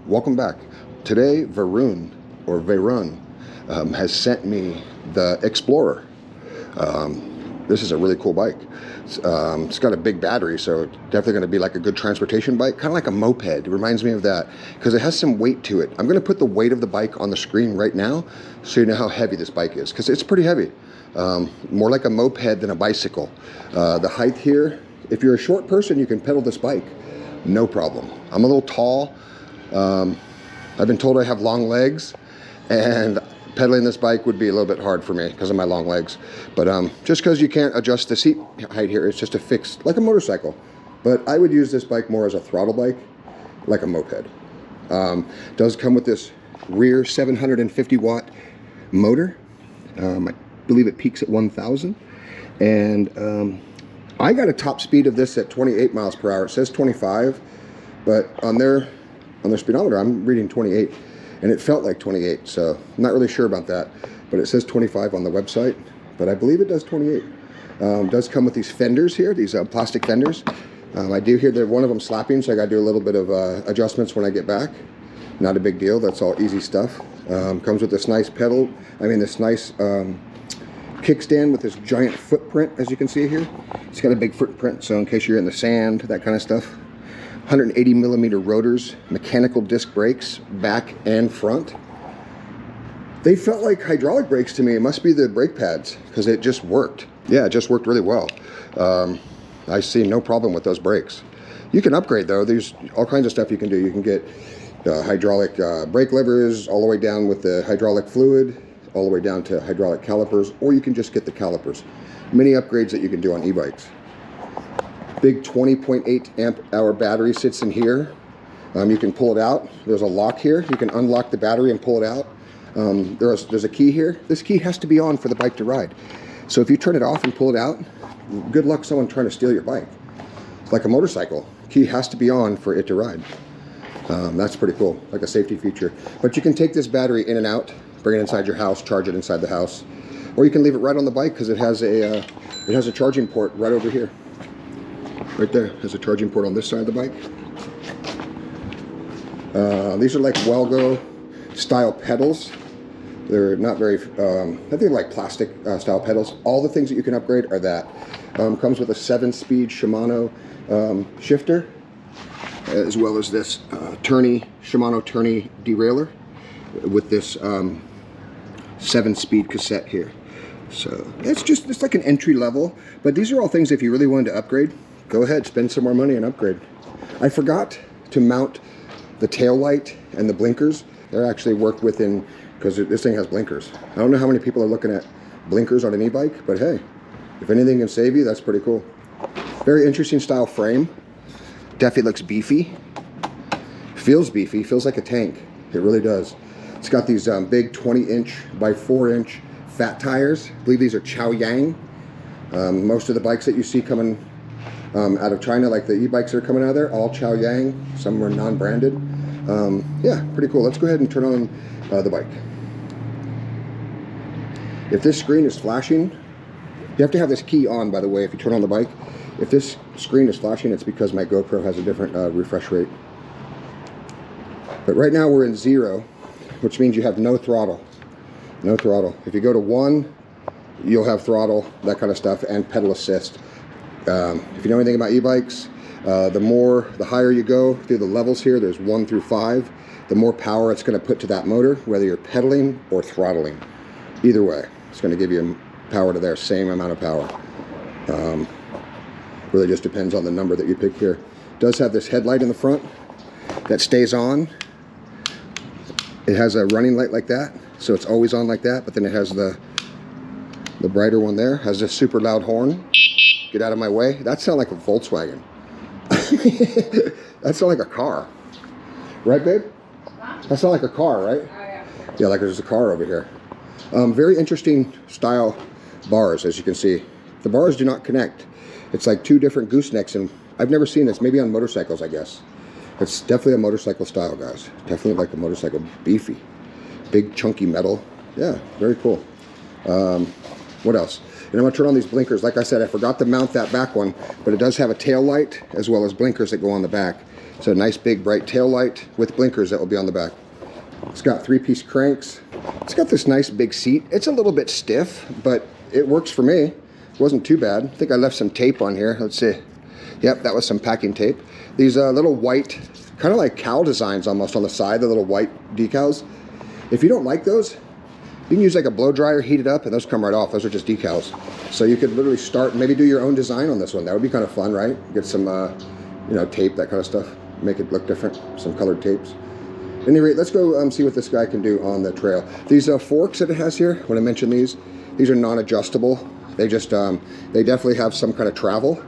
welcome back. Today Varun has sent me the Explorer. This is a really cool bike. It's got a big battery, so definitely going to be like a good transportation bike, kind of like a moped. It reminds me of that because it has some weight to it. I'm going to put the weight of the bike on the screen right now so you know how heavy this bike is, because it's pretty heavy. More like a moped than a bicycle. The height here, if you're a short person, you can pedal this bike, no problem. I'm a little tall. I've been told I have long legs, and pedaling this bike would be a little bit hard for me because of my long legs. But just because you can't adjust the seat height here, it's just a fixed, like a motorcycle. But I would use this bike more as a throttle bike, like a moped. Does come with this rear 750 watt motor. I believe it peaks at 1,000. And I got a top speed of this at 28 miles per hour. It says 25, but on their speedometer, I'm reading 28. And it felt like 28, so I'm not really sure about that. But it says 25 on the website, but I believe it does 28. Does come with these fenders here, these plastic fenders. I do hear that one of them slapping, so I got to do a little bit of adjustments when I get back. Not a big deal, that's all easy stuff. Comes with this nice this nice kickstand with this giant footprint, as you can see here. It's got a big footprint, so in case you're in the sand, that kind of stuff. 180 millimeter rotors, mechanical disc brakes, back and front. They felt like hydraulic brakes to me. It must be the brake pads, because it just worked. Yeah, it just worked really well. I see no problem with those brakes. You can upgrade though. There's all kinds of stuff you can do. You can get hydraulic brake levers all the way down with the hydraulic fluid, all the way down to hydraulic calipers, or you can just get the calipers. Many upgrades that you can do on e-bikes. Big 20.8 amp hour battery sits in here. You can pull it out. There's a lock here. You can unlock the battery and pull it out. There's a key here. This key has to be on for the bike to ride. So if you turn it off and pull it out, good luck someone trying to steal your bike. It's like a motorcycle. Key has to be on for it to ride. That's pretty cool, like a safety feature. But you can take this battery in and out, bring it inside your house, charge it inside the house, or you can leave it right on the bike because it has a charging port right over here. Right there, there's a charging port on this side of the bike. These are like Welgo style pedals. They're not very, I think they're like plastic style pedals. All the things that you can upgrade are that. Comes with a 7-speed Shimano shifter, as well as this Shimano tourney derailleur with this 7-speed cassette here. So it's like an entry level, but these are all things if you really wanted to upgrade, go ahead, spend some more money and upgrade. I forgot to mount the tail light and the blinkers. They're actually worked within, because this thing has blinkers. I don't know how many people are looking at blinkers on an e-bike, but hey, if anything can save you, that's pretty cool. Very interesting style frame. Definitely looks beefy. Feels beefy, feels like a tank. It really does. It's got these big 20-inch by 4-inch fat tires. I believe these are Chow Yang. Most of the bikes that you see coming out of China, like the e-bikes that are coming out of there, all Chow Yang. Some are non-branded. Yeah, pretty cool. Let's go ahead and turn on the bike. If this screen is flashing, you have to have this key on, by the way, if you turn on the bike. If this screen is flashing, it's because my GoPro has a different refresh rate. But right now we're in 0, which means you have no throttle. No throttle. If you go to 1, you'll have throttle, that kind of stuff, and pedal assist. If you know anything about e-bikes, the higher you go through the levels here, there's 1 through 5, the more power it's going to put to that motor, whether you're pedaling or throttling. Either way, it's going to give you power to their same amount of power. Really just depends on the number that you pick here. It does have this headlight in the front that stays on. It has a running light like that, so it's always on like that, but then it has the brighter one there, has this super loud horn. Get out of my way. That sounds like a Volkswagen. That sounds like a car. Right, babe? Huh? That sounds like a car, right? Oh, yeah. Yeah, like there's a car over here. Very interesting style bars, as you can see. The bars do not connect. It's like 2 different goosenecks, and I've never seen this. Maybe on motorcycles, I guess. It's definitely a motorcycle style, guys. Definitely like a motorcycle. Beefy. Big, chunky metal. Yeah, very cool. What else? And I'm going to turn on these blinkers. Like I said, I forgot to mount that back one, but it does have a tail light as well as blinkers that go on the back. It's a nice big bright tail light with blinkers that will be on the back. It's got 3-piece cranks. It's got this nice big seat. It's a little bit stiff, but it works for me. It wasn't too bad. I think I left some tape on here. Let's see. Yep, that was some packing tape. These little white, kind of like cow designs almost on the side, the little white decals. If you don't like those, you can use like a blow dryer, heat it up, and those come right off. Those are just decals. So you could literally start and maybe do your own design on this one. That would be kind of fun, right? Get some, you know, tape, that kind of stuff. Make it look different. Some colored tapes. At any rate, let's go see what this guy can do on the trail. These forks that it has here, when I mentioned these are non-adjustable. They just, they definitely have some kind of travel,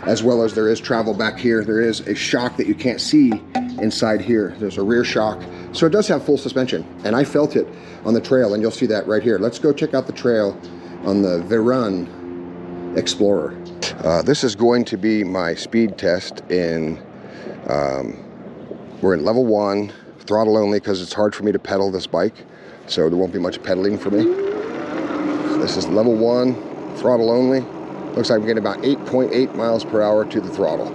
as well as there is travel back here. There is a shock that you can't see inside here. There's a rear shock. So it does have full suspension, and I felt it on the trail, and you'll see that right here. Let's go check out the trail on the Varun X-Plorer. This is going to be my speed test in, we're in level 1. Throttle only, because it's hard for me to pedal this bike, so there won't be much pedaling for me. This is level 1, throttle only. Looks like I'm getting about 8.8 miles per hour to the throttle.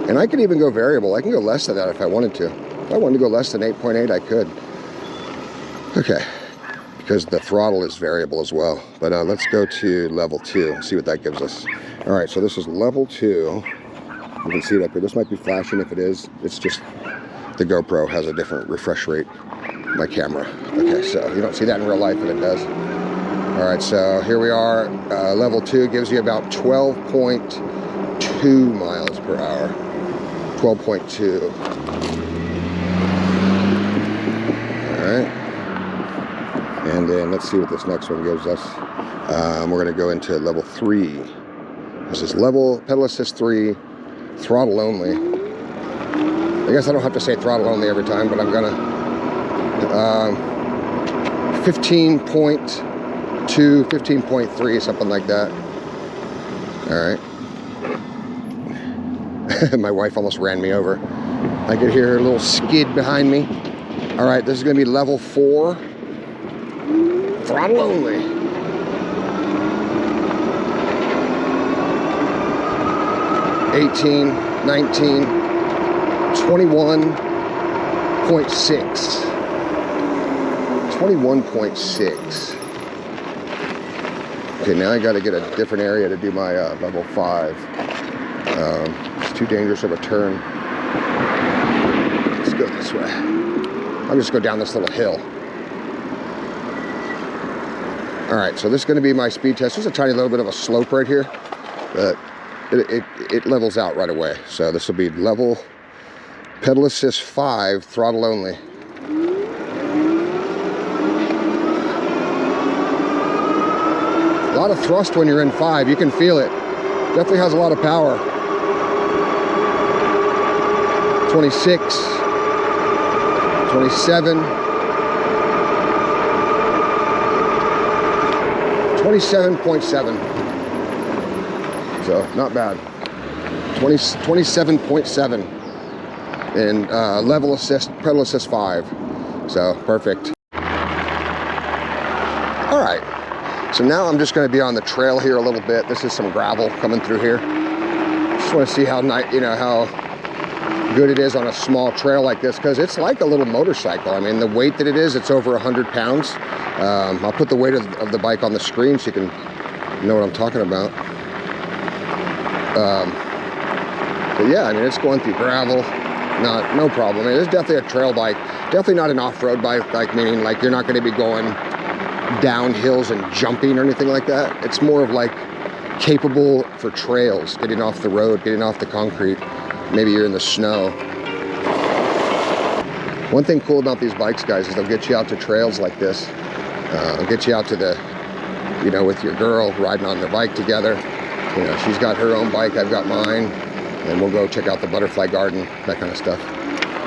And I can even go variable. I can go less than that if I wanted to. If I wanted to go less than 8.8, I could. Okay, because the throttle is variable as well. But let's go to level 2 and see what that gives us. All right, so this is level 2. You can see it up here. This might be flashing. If it is, it's just the GoPro has a different refresh rate, my camera. Okay, so you don't see that in real life, but it does. All right, so here we are. Level 2 gives you about 12.2 miles per hour. 12.2. All right. And then let's see what this next one gives us. We're gonna go into level 3. This is level, pedal assist 3, throttle only. I guess I don't have to say throttle only every time, but I'm gonna 15.2, 15.3, something like that. All right. My wife almost ran me over. I could hear her little skid behind me. All right, this is gonna be level 4, throttle only. $18, $19, 21.6. 21.6. Okay, now I got to get a different area to do my level 5. It's too dangerous of a turn. Let's go this way. I'll just go down this little hill. All right, so this is going to be my speed test. There's a tiny little bit of a slope right here, but it levels out right away. So this will be level pedal assist 5, throttle only. A lot of thrust when you're in 5. You can feel it. Definitely has a lot of power. 26, 27, 27.7. So not bad. 27.7 in level assist, pedal assist 5. So perfect. All right. So now I'm just going to be on the trail here a little bit. This is some gravel coming through here. Just want to see how how good it is on a small trail like this, because it's like a little motorcycle. I mean, the weight that it is, it's over 100 pounds. I'll put the weight of the bike on the screen so you can know what I'm talking about. But yeah, I mean, it's going through gravel, no problem. I mean, it's definitely a trail bike, definitely not an off-road bike, like meaning like you're not going to be going down hills and jumping or anything like that. It's more of like capable for trails, getting off the road, getting off the concrete. Maybe you're in the snow. One thing cool about these bikes, guys, is they'll get you out to trails like this. They'll get you out to the, with your girl, riding on the bike together. She's got her own bike, I've got mine, and we'll go check out the butterfly garden, that kind of stuff.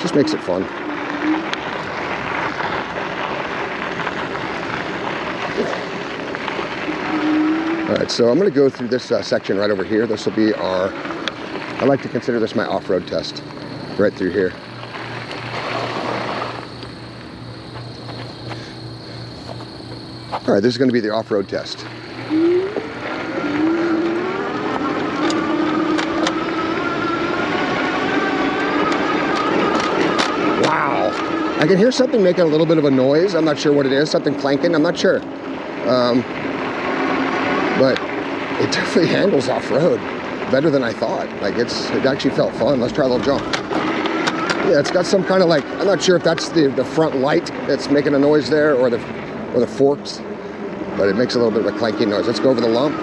Just makes it fun. All right, so I'm going to go through this section right over here. This will be I like to consider this my off-road test, right through here. All right, this is going to be the off-road test. I can hear something making a little bit of a noise. I'm not sure what it is, something clanking, I'm not sure. But it definitely handles off-road better than I thought. Like it actually felt fun. Let's try a little jump. Yeah, it's got some kind of like, I'm not sure if that's the front light that's making a noise there or the forks, but it makes a little bit of a clanking noise. Let's go over the lump.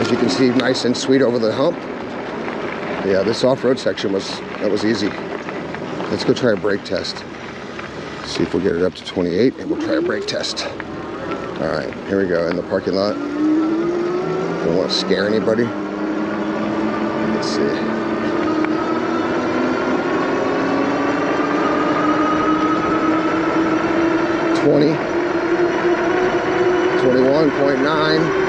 As you can see, nice and sweet over the hump. Yeah, this off-road section was easy. Let's go try a brake test. See if we'll get it up to 28 and we'll try a brake test. All right, here we go in the parking lot. Don't want to scare anybody. Let's see. $20, 21.9.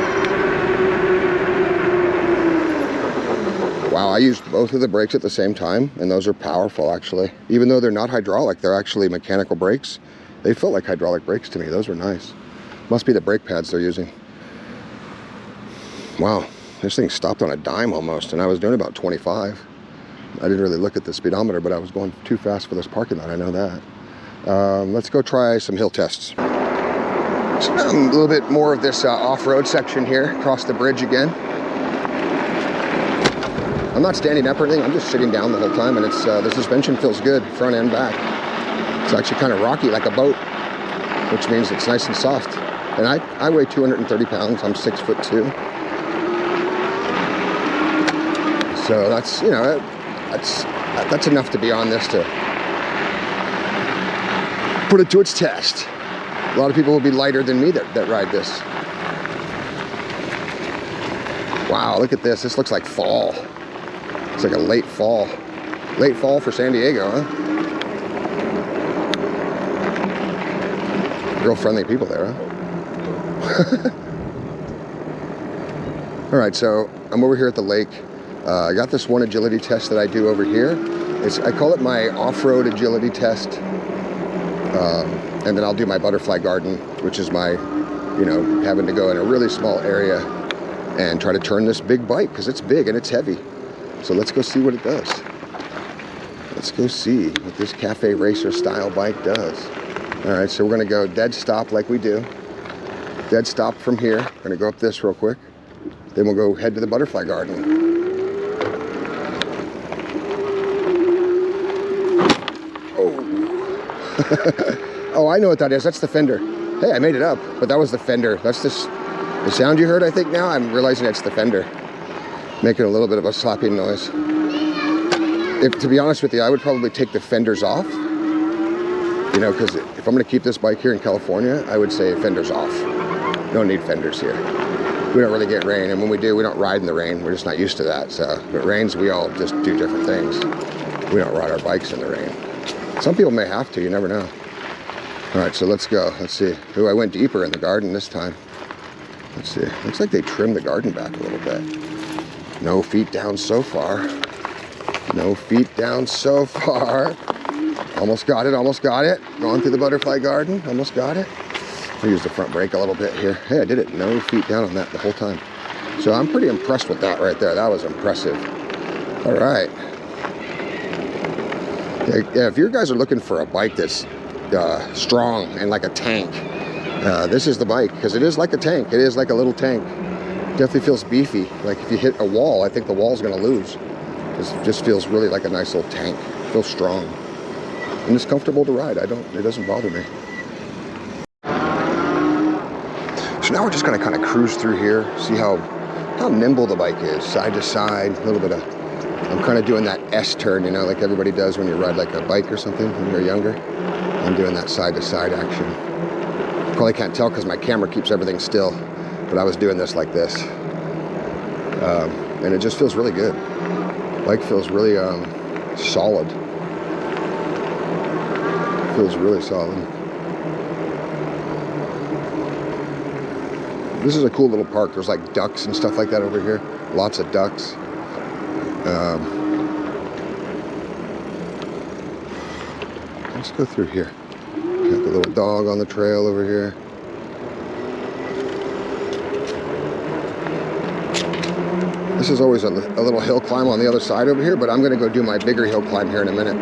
Wow, I used both of the brakes at the same time, and those are powerful actually. Even though they're not hydraulic, they're actually mechanical brakes. They felt like hydraulic brakes to me. Those were nice. Must be the brake pads they're using. Wow, this thing stopped on a dime almost, and I was doing about 25. I didn't really look at the speedometer, but I was going too fast for this parking lot, I know that. Let's go try some hill tests. So a little bit more of this off-road section here, across the bridge again. I'm not standing up or anything, I'm just sitting down the whole time, and it's the suspension feels good, front and back. It's actually kind of rocky like a boat, which means it's nice and soft. And I weigh 230 pounds, I'm 6'2". So that's, you know, that's enough to be on this to put it to its test. A lot of people will be lighter than me that ride this. Wow, look at this. This looks like fall. It's like a late fall. Late fall for San Diego, huh? Real friendly people there, huh? All right, so I'm over here at the lake. I got this one agility test that I do over here. I call it my off-road agility test. And then I'll do my butterfly garden, which is my, you know, having to go in a really small area and try to turn this big bike, because it's big and it's heavy. So let's go see what it does. Let's go see what this cafe racer style bike does. All right, so we're gonna go dead stop like we do. Dead stop from here. We're gonna go up this real quick. Then we'll go head to the butterfly garden. Oh, I know what that is. That's the fender. Hey, I made it up, but that was the fender. That's the sound you heard, I think, now. I'm realizing it's the fender. Making a little bit of a slapping noise. To be honest with you, I would probably take the fenders off. You know, because if I'm going to keep this bike here in California, I would say fenders off. No need fenders here. We don't really get rain, and when we do, we don't ride in the rain. We're just not used to that. So if it rains, we all just do different things. We don't ride our bikes in the rain. Some people may have to, you never know. All right, so let's go. Let's see. Ooh, I went deeper in the garden this time. Let's see. Looks like they trimmed the garden back a little bit. No feet down so far. No feet down so far. Almost got it, almost got it. Going through the butterfly garden, almost got it. I'll use the front brake a little bit here. Hey, I did it. No feet down on that the whole time. So I'm pretty impressed with that right there. That was impressive. All right. Yeah, if you guys are looking for a bike that's strong and like a tank, this is the bike, because it is like a tank. It is like a little tank. Definitely feels beefy. Like if you hit a wall, I think the wall's gonna lose. It just feels really like a nice little tank. It feels strong. And it's comfortable to ride. It doesn't bother me. So now we're just gonna kind of cruise through here, see how nimble the bike is, side to side, a little bit of, I'm kind of doing that S turn, you know, like everybody does when you ride like a bike or something when you're younger. I'm doing that side to side action. Probably can't tell because my camera keeps everything still, but I was doing this like this. And it just feels really good. Bike feels really solid. Feels really solid. This is a cool little park. There's like ducks and stuff like that over here. Lots of ducks. Let's go through here. Got the little dog on the trail over here. This is always a little hill climb on the other side over here, but I'm gonna go do my bigger hill climb here in a minute.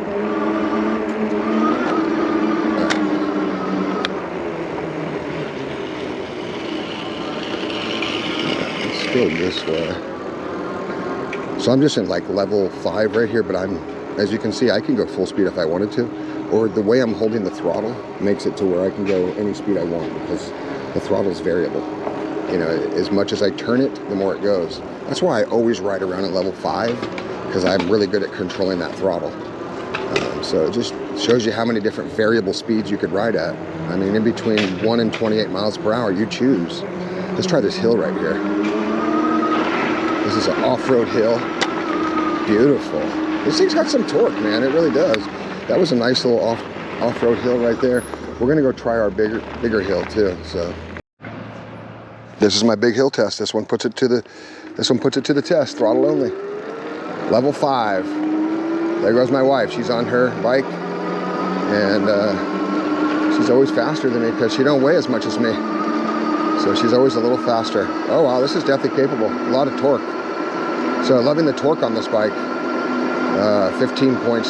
go this way. So I'm just in like level 5 right here, but as you can see, I can go full speed if I wanted to, or the way I'm holding the throttle makes it to where I can go any speed I want because the throttle is variable. You know, as much as I turn it, the more it goes. That's why I always ride around at level 5, because I'm really good at controlling that throttle. So it just shows you how many different variable speeds you could ride at. I mean, in between 1 and 28 miles per hour, you choose. Let's try this hill right here. This is an off-road hill. Beautiful. This thing's got some torque, man. It really does. That was a nice little off-road hill right there. We're gonna go try our bigger hill too. So this is my big hill test. This one puts it to the test. Throttle only. Level 5. There goes my wife. She's on her bike, and she's always faster than me because she don't weigh as much as me. So she's always a little faster. Oh wow, this is definitely capable. A lot of torque. So loving the torque on this bike. 15.6,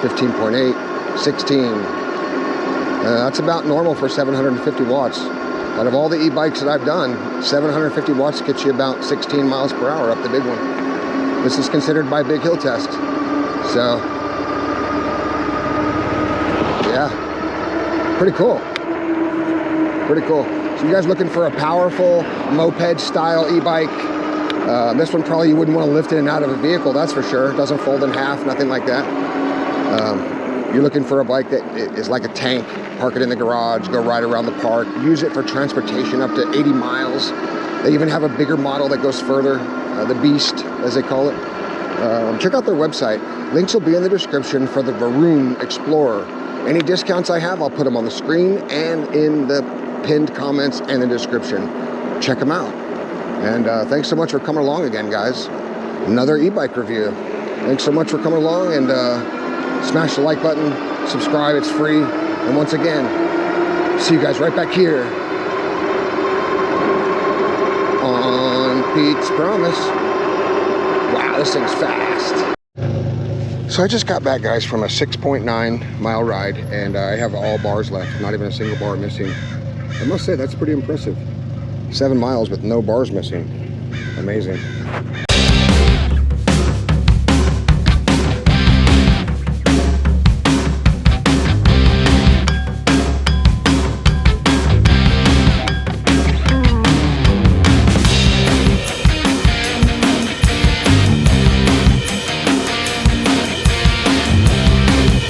15.8, 16. That's about normal for 750 watts. Out of all the e-bikes that I've done, 750 watts gets you about 16 miles per hour up the big one. This is considered my big hill test. So, yeah, pretty cool. Pretty cool. So you guys looking for a powerful moped style e-bike? This one probably you wouldn't want to lift in and out of a vehicle, that's for sure. It doesn't fold in half, nothing like that. You're looking for a bike that is like a tank. Park it in the garage, go ride around the park, use it for transportation up to 80 miles. They even have a bigger model that goes further, the Beast, as they call it. Check out their website. Links will be in the description for the Varun X-Plorer. Any discounts I have, I'll put them on the screen and in the pinned comments and the description. Check them out. And thanks so much for coming along again, guys. Another e-bike review. Thanks so much for coming along, and smash the like button, subscribe, it's free. And once again, see you guys right back here on Pete's Promise. Wow, this thing's fast. So I just got back, guys, from a 6.9 mile ride, and I have all bars left, not even a single bar missing. I must say, that's pretty impressive. 7 miles with no bars missing. Amazing.